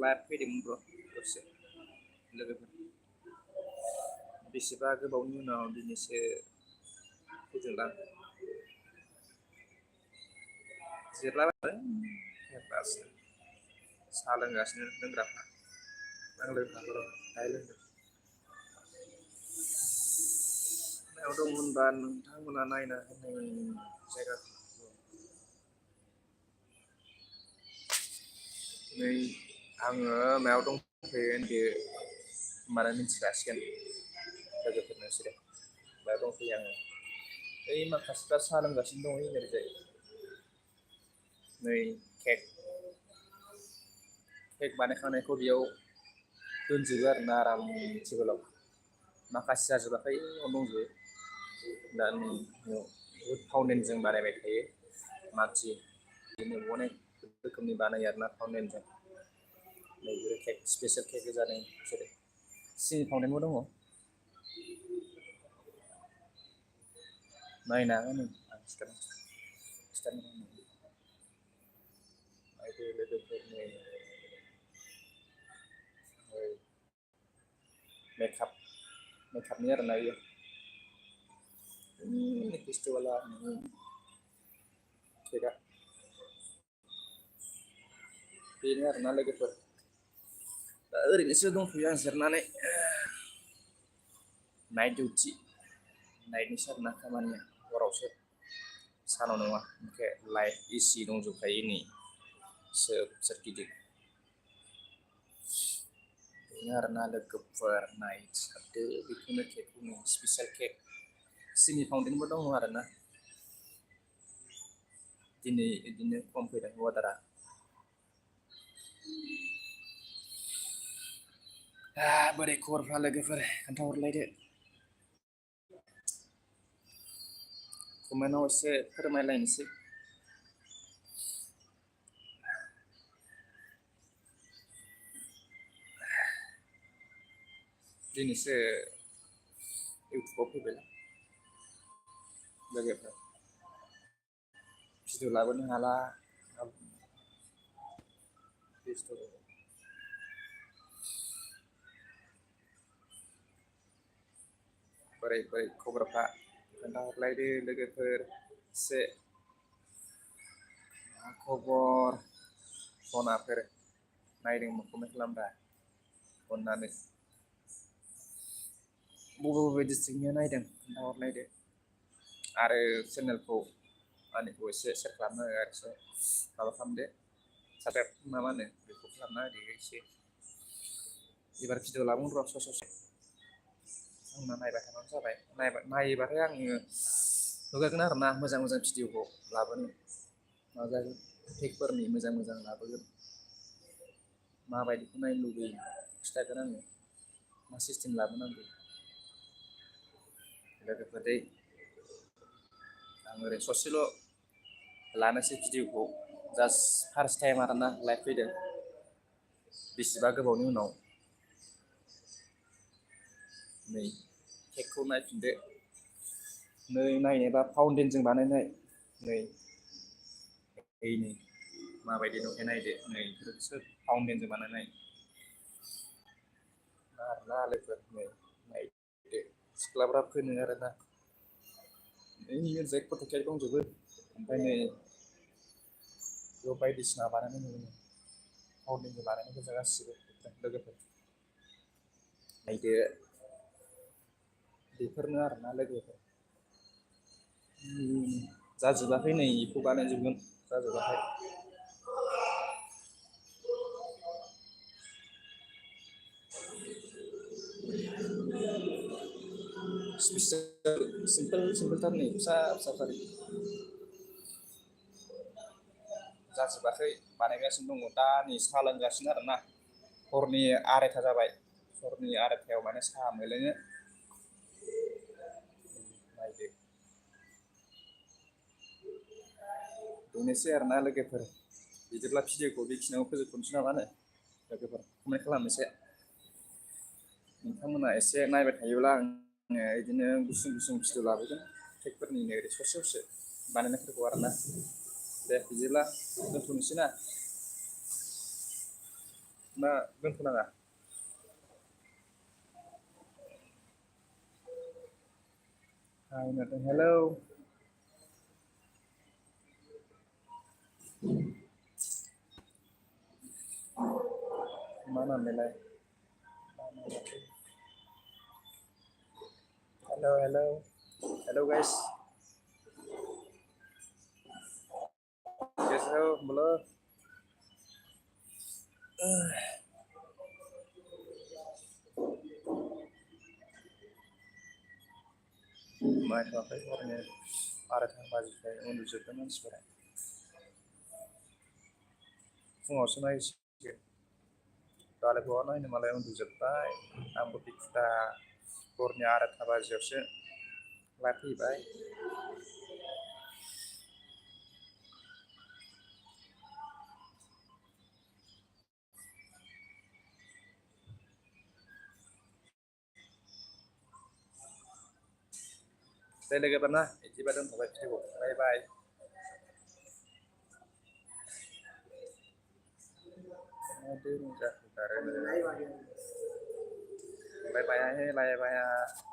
Live फैदोंमोन ब्र दसे लोगोफोर बेसेबा गोबावनि उनाव दिनैसो फैदोंलां जिरलाबायगासिनो साहा लोंगासिनो लोंग्राफ्रा आं लोंखांबाय दाहाय लोंदों मायाव दं होनबा नोंथांमोना नायना होनाय जायगाखौ नै आङो मायाव दंफैयो होनदो होमबानो मिथिखासिगोन लोगोफोरनो बिसोरो मायाव दंफैयो आङो ओइ माखासेफ्रा साहा लोंगासिनो दं ओरैजाय नै केक बानायखांनायखौ बेयाव दोनजोबो आरोना आराम टेबोलाव माखासे जाजोबाखै दंजोबो दा बहुद फावन्डेनजों बानायबाय थायो माखि बिदिनो अनेक रोखोमनि बानायो आरोना फावन्डेनजों नैबे केक स्पेसियेल केक जादों बिसोरो सिनि फावन्डेनबो दङ नायना हो नों आं खिथानो नायदो लोगोफोरनि मेकआपनि आरोना इयो फेस्टिभेला केकआ बेनो आरोना लोगोफोर दा ओरैनोसो दंथ'यो आं जिरनानै नाइट डिउटि नाइटनिसो आरोना खामानिया हरावसो सानाव नङा ओमफ्राय लाइट एसि दंजोबखायो नै सोरगिदिं बेनो आरोना लोगोफोर नायथारदो बेखौनो केकखौनो स्पेसियेल केक सिनि फाउन्टेनबो दङ आरोना दिनै बिदिनो खम फैदों अर्डारा बोरै खबरफ्रा लोगोफोर खोन्थाहरलायदो कमेन्टआव एसे फोरमायलायनोसै दिनैसो इउटुबाव फैबायना लोगोफोर भिडिअ लाबोनो हाला बेस्थ' बोरै खबरफ्रा खोन्थाहरलायदो लोगोफोर एसे मा खबर सनाफोर नायदोंमोन कमेन्ट खालामब्रा अननानै बबे डिस्ट्रिक्टनिया नायदों खोन्थाहरलायदो आरो चेनेलखौ आंनिखौ एसे सेयार खालामना हो आरो एसे माबा खालामदो साबसक्राइब मा होनो बेखौ खालामना होदो एसे एबार भिडिअ लाबोगोन र' ससे आंना नायबाय थाबानो जाबाय नायोबाथाय आङो नुगोन आरोना मोजां भिडिअखौ लाबोनो नाजागोन टेकफोरनि मोजां लाबोगोन माबायदिखौ नायनो लुबैयो खिथागोन आङो मा सिस्टेम लाबोनांगौ लोगोफोर दै आं ओरै ससेल' लानोसै भिडिअखौ जास्ट फार्स्ट टाइम आरोना लाइभ फैदों बेसेबा गोबावनि उनाव नै केकखौ नायफिनदो नै नायनोबा फाउन्डेनजों बानायनाय नै माबायदि नुथाय नायदो नै बेफोरसो फाउन्डेनजों बानायनाय आरोना लोगोफोर नै नायदो सिख्लाफ्रा फोनो आरोना ओरैजाय फट' खेक दंजोबो ओमफ्राय नै बेयाव बायदिसिना बानायनाय नुनो मोनो फाउन्डेनजों बानायनाय गोजा गासिबो लोगोफोर नायदो बेफोरनो आरोना लोगोफोर जाजोबाखै नै बेखौ बानायजोबगोन जाजोबाखै सिम्पोलथार नै फिसा थार जाजोबाखै बानायगासिनो दङ दा नै साहा लोंगासिनो आरोना हरनि 2:30 जाबाय हरनि 2:30 माने साहा मोनलोङो नायदो बेनोसै आरोना लोगोफोर बिदिब्ला भिडिअखौ बेखिनियाव फोजोबथ'नोसै नामा होनो लोगोफोर कमेन्ट खालामनोसै नोंथांमोना एसे नायबाय थायोब्ला आङो बिदिनो गुसुं भिडिअ लाबोगोन केकफोरनिनो ओरै ससे बानायनायफोरखौ आरोना दे बिदिब्ला दोनथ'नोसै ना ना दोनथ'नाङा? हाय नोंथां हेलौ मा नाम बेलाय? हेलौ हेलौ हेलौ गाइस कैसे हो बोलो? नायथ'वाखै हरनि 12:30 बाजिखाय उन्दुजोब्बाय मानसिफोरा। फुङावसो नायसिगोन। दालाय बहा नायनो मालाय उन्दुजोब्बाय आंबो दुखुथा हरनि 12:30 बाजियावसो लाइट फैबाय। दे लोगोफोर ना बिदिबा दोनथ'बाय भिडिअखौ बाय बाय। बाय बाय बाय बाय।